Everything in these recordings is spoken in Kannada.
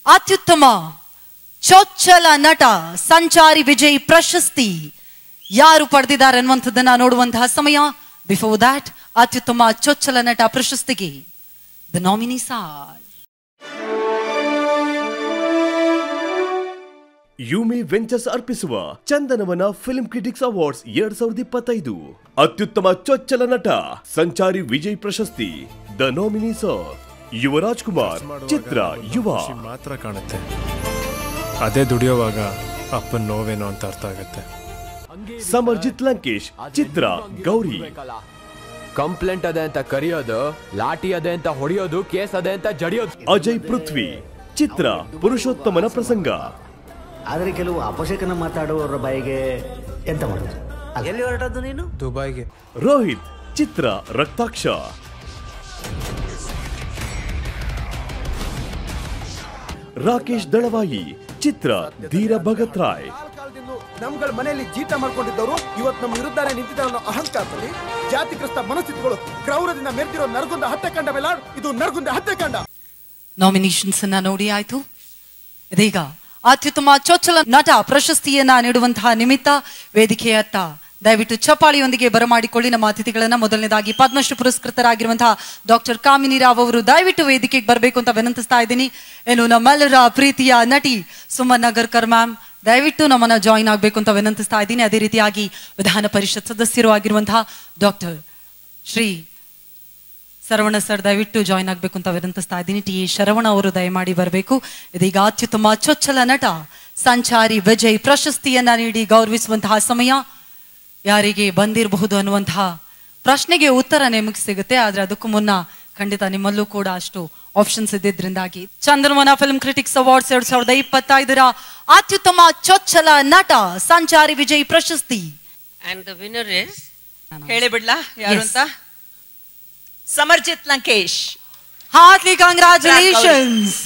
ಅತ್ಯುತ್ತಮ ಚೊಚ್ಚಲ ನಟ ಸಂಚಾರಿ ವಿಜಯ್ ಪ್ರಶಸ್ತಿ ಯಾರು ಪಡೆದಿದ್ದಾರೆ ಅನ್ನುವಂಥದ್ದನ್ನ ನೋಡುವಂತಹ ಸಮಯ. ಬಿಫೋರ್ ದ್ಯಾಟ್, ಅತ್ಯುತ್ತಮ ಚೊಚ್ಚಲ ನಟ ಪ್ರಶಸ್ತಿಗೆ ದ ನಾಮಿನೀಸ್ ಆರ್ ಯುಮಿ ವೆಂಚರ್ಸ್ ಅರ್ಪಿಸುವ ಚಂದನವನ ಫಿಲ್ಮ್ ಕ್ರಿಟಿಕ್ಸ್ ಅವಾರ್ಡ್ಸ್ 2025 ಅತ್ಯುತ್ತಮ ಚೊಚ್ಚಲ ನಟ ಸಂಚಾರಿ ವಿಜಯ್ ಪ್ರಶಸ್ತಿ. The nominees are Yuvaraj Kumar ಚಿತ್ರ ಯುವ ಮಾತ್ರ ಕಾಣುತ್ತೆ, ಅದೇ ದುಡಿಯೋವಾಗ ಅಪ್ಪನ ನೋವೇನೋ ಅಂತ ಅರ್ಥ ಆಗುತ್ತೆ. ಸಮರ್ಜಿತ್ ಲಂಕೇಶ್ ಚಿತ್ರ ಗೌರಿ. ಕಂಪ್ಲೇಂಟ್ ಅದೇ ಅಂತ ಕರೆಯೋದು, ಲಾಠಿ ಅದೇ ಅಂತ ಹೊಡೆಯೋದು, ಕೇಸ್ ಅದೇ ಅಂತ ಜಡಿಯೋದು. ಅಜಯ್ ಪೃಥ್ವಿ ಚಿತ್ರ ಪುರುಷೋತ್ತಮನ ಪ್ರಸಂಗ. ಆದರೆ ಕೆಲವು ಅಪಶಕನ ಮಾತಾಡುವವರ ಬಾಯಿಗೆ ಎಂತ ಮಾಡೋದು? ಎಲ್ಲಿ ಹೊರಟದ್ದು ನೀನು? ದುಬೈಗೆ. ರೋಹಿತ್ ಚಿತ್ರ ರಕ್ತಾಕ್ಷ. ರಾಕೇಶ್ ದಳವಾಯಿ ಚಿತ್ರ ಧೀರ ಭಗತ್ ರಾಯ್. ನಮ್ಗಳ ಮನೆಯಲ್ಲಿ ಜೀತ ಮಾಡ್ಕೊಂಡಿದ್ದವರು ಇವತ್ತು ನಮ್ಮ ವಿರುದ್ಧನೇ ನಿಂತಿದ್ದ ಅಹಂಕಾರದಲ್ಲಿ ಜಾತಿಗ್ರಸ್ತ ಮನಸ್ಥಿತಿಗಳು ಕ್ರೌರದಿಂದ ಮೆರೆದಿರೋ ನರಗುಂದ ಹತ್ಯಾಕಾಂಡ ಮೇಲೆ ಇದು ನರಗುಂದ ಹತ್ಯಾಕಾಂಡ. ನಾಮಿನೇಷನ್ಸ್ ಅನ್ನ ನೋಡಿ ಆಯ್ತು. ಇದೀಗ ಅತ್ಯುತ್ತಮ ಚೊಚ್ಚಲ ನಟ ಪ್ರಶಸ್ತಿಯನ್ನ ನೀಡುವಂತಹ ನಿಮಿತ್ತ ವೇದಿಕೆಯತ್ತ ದಯವಿಟ್ಟು ಚಪ್ಪಾಳಿಯೊಂದಿಗೆ ಬರಮಾಡಿಕೊಳ್ಳಿ ನಮ್ಮ ಅತಿಥಿಗಳನ್ನ. ಮೊದಲನೇದಾಗಿ ಪದ್ಮಶ್ರೀ ಪುರಸ್ಕೃತರಾಗಿರುವಂತಹ ಡಾಕ್ಟರ್ ಕಾಮಿನಿ ರಾವ್ ಅವರು ದಯವಿಟ್ಟು ವೇದಿಕೆಗೆ ಬರಬೇಕು ಅಂತ ವಿನಂತಿಸ್ತಾ ಇದ್ದೀನಿ. ಏನು ನಮ್ಮೆಲ್ಲರ ಪ್ರೀತಿಯ ನಟಿ ಸುಮನ್ ನಗರ್ಕರ್ ಮ್ಯಾಮ್ ದಯವಿಟ್ಟು ನಮ್ಮನ್ನ ಜಾಯಿನ್ ಆಗಬೇಕು ಅಂತ ವಿನಂತಿಸ್ತಾ ಇದ್ದೀನಿ. ಅದೇ ರೀತಿಯಾಗಿ ವಿಧಾನ ಪರಿಷತ್ ಸದಸ್ಯರು ಆಗಿರುವಂತಹ ಡಾಕ್ಟರ್ ಶ್ರೀ ಶರವಣ ಸರ್ ದಯವಿಟ್ಟು ಜಾಯಿನ್ ಆಗಬೇಕು ಅಂತ ವಿನಂತಿಸ್ತಾ ಇದ್ದೀನಿ. ಟಿ ಶರವಣ ಅವರು ದಯಮಾಡಿ ಬರಬೇಕು. ಇದೀಗ ಅತ್ಯುತ್ತಮ ಚೊಚ್ಚಲ ನಟ ಸಂಚಾರಿ ವಿಜಯ್ ಪ್ರಶಸ್ತಿಯನ್ನ ನೀಡಿ ಗೌರವಿಸುವಂತಹ ಸಮಯ. ಯಾರಿಗೆ ಬಂದಿರಬಹುದು ಅನ್ನುವಂತಹ ಪ್ರಶ್ನೆಗೆ ಉತ್ತರ ನಿಮಗೆ ಸಿಗುತ್ತೆ, ಆದ್ರೆ ಅದಕ್ಕೂ ಮುನ್ನ ಖಂಡಿತ ನಿಮ್ಮಲ್ಲೂ ಕೂಡ ಅಷ್ಟು ಆಪ್ಷನ್ಸ್ ಇದ್ದಿದ್ರಿಂದಾಗಿ ಚಂದನವನ ಫಿಲ್ಮ್ ಕ್ರಿಟಿಕ್ಸ್ ಅವಾರ್ಡ್ಸ್ 2025 ಅತ್ಯುತ್ತಮ ಚೊಚ್ಚಲ ನಟ ಸಂಚಾರಿ ವಿಜಯ್ ಪ್ರಶಸ್ತಿ. ಅಂಡ್ ದ ವಿನ್ನರ್ ಇಸ್, ಹೇಳಿಬಿಡ್ಲಾ ಯಾರು ಅಂತ? ಸಮರ್ಜಿತ್ ಲಂಕೇಶ್. Heartly congratulations.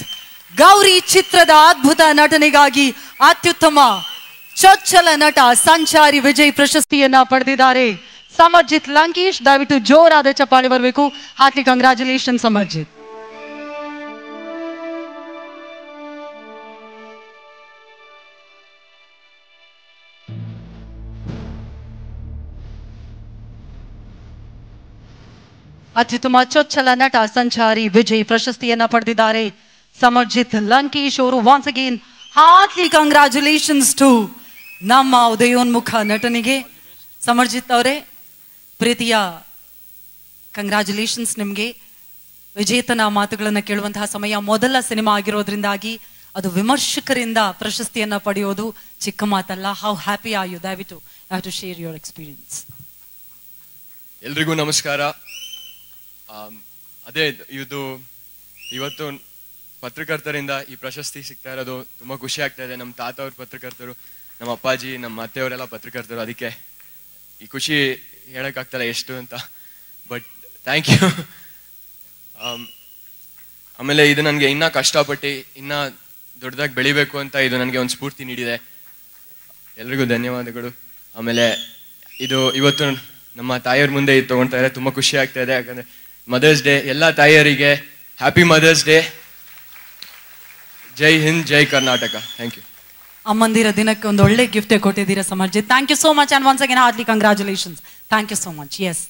ಗೌರಿ ಚಿತ್ರದ ಅದ್ಭುತ ನಟನೆಗಾಗಿ ಅತ್ಯುತ್ತಮ ಚೊಚ್ಚಲ ನಟ ಸಂಚಾರಿ ವಿಜಯ್ ಪ್ರಶಸ್ತಿಯನ್ನ ಪಡೆದಿದ್ದಾರೆ ಸಮರ್ಜಿತ್ ಲಂಕೇಶ್. ದಯವಿಟ್ಟು ಜೋರಾದ ಚಪ್ಪಾಳೆ ಬರಬೇಕು. Heartily congratulation Samarjit. ಅತ್ಯುತ್ತಮ ಚೊಚ್ಚಲ ನಟ ಸಂಚಾರಿ ವಿಜಯ್ ಪ್ರಶಸ್ತಿಯನ್ನ ಪಡೆದಿದ್ದಾರೆ ಸಮರ್ಜಿತ್ ಲಂಕೇಶ್ ಅವರು. ವಾನ್ಸ್ ಅಗೇನ್ ಹಾರ್ಟ್ಲಿ ಕಂಗ್ರಾಚುಲೇಷನ್ಸ್ ಟು ನಮ್ಮ ಉದಯೋನ್ಮುಖ ನಟನಿಗೆ. ಸಮರ್ಜಿತ್ ಅವರೇ, ಪ್ರೀತಿಯ ಕಂಗ್ರಾಚುಲೇಷನ್ಸ್ ನಿಮ್ಗೆ. ವಿಜೇತನ ಮಾತುಗಳನ್ನ ಕೇಳುವಂತಹ ಸಮಯ. ಮೊದಲ ಸಿನಿಮಾ ಆಗಿರೋದ್ರಿಂದಾಗಿ ಅದು ವಿಮರ್ಶಕರಿಂದ ಪ್ರಶಸ್ತಿಯನ್ನ ಪಡೆಯೋದು ಚಿಕ್ಕ ಮಾತಲ್ಲ. How happy are you? ದಯವಿಟ್ಟು have to share your experience. ಎಲ್ರಿಗೂ ನಮಸ್ಕಾರ. ಅದೇ ಇವತ್ತು ಪತ್ರಕರ್ತರಿಂದ ಈ ಪ್ರಶಸ್ತಿ ಸಿಗ್ತಾ ಇರೋದು ತುಂಬಾ ಖುಷಿ ಆಗ್ತಾ ಇದೆ. ನಮ್ಮ ತಾತ ಅವ್ರ ಪತ್ರಕರ್ತರು, ನಮ್ಮ ಅಪ್ಪಾಜಿ, ನಮ್ಮ ಅತ್ತೆಯವರೆಲ್ಲ ಪತ್ರಕರ್ತರು. ಅದಕ್ಕೆ ಈ ಖುಷಿ ಹೇಳಕ್ಕಾಗ್ತಲ್ಲ ಎಷ್ಟು ಅಂತ. But thank you. ಆಮೇಲೆ ಇದು ನನಗೆ ಇನ್ನ ಕಷ್ಟಪಟ್ಟು ಇನ್ನ ದೊಡ್ಡದಾಗಿ ಬೆಳಿಬೇಕು ಅಂತ ಇದು ನನಗೆ ಒಂದು ಸ್ಫೂರ್ತಿ ನೀಡಿದೆ. ಎಲ್ರಿಗೂ ಧನ್ಯವಾದಗಳು. ಆಮೇಲೆ ಇವತ್ತು ನಮ್ಮ ತಾಯಿಯವ್ರ ಮುಂದೆ ಇದು ತಗೊಳ್ತಾ ಇದ್ದಾರೆ, ತುಂಬಾ ಖುಷಿ ಆಗ್ತಾ ಇದೆ. ಯಾಕಂದ್ರೆ ಮದರ್ಸ್ ಡೇ, ಎಲ್ಲ ತಾಯಿಯರಿಗೆ ಹ್ಯಾಪಿ ಮದರ್ಸ್ ಡೇ. ಜೈ ಹಿಂದ್, ಜೈ ಕರ್ನಾಟಕ. Thank you. ಅಮ್ಮಂದಿರ ದಿನಕ್ಕೆ ಒಂದು ಒಳ್ಳೆ ಗಿಫ್ಟ್ ಕೊಟ್ಟಿದ್ದೀರಾ Samarjit. Thank you so much and once again heartly congratulations. Thank you so much. S.